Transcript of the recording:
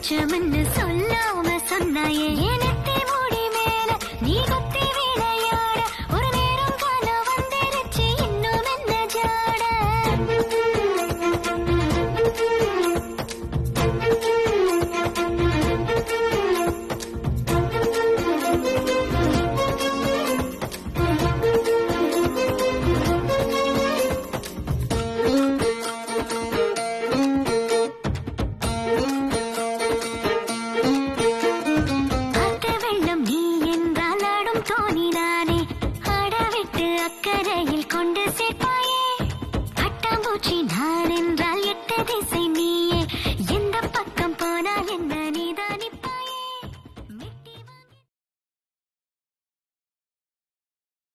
வெளிச்சம்னு சொல்லாம சொன்னாயே எனத்தே மூடி மேல நீ கொத்தி விளையாட ஒரு நேரம் கால வந்துருச்சு இன்னும் என்ன ஜாட தோணினான்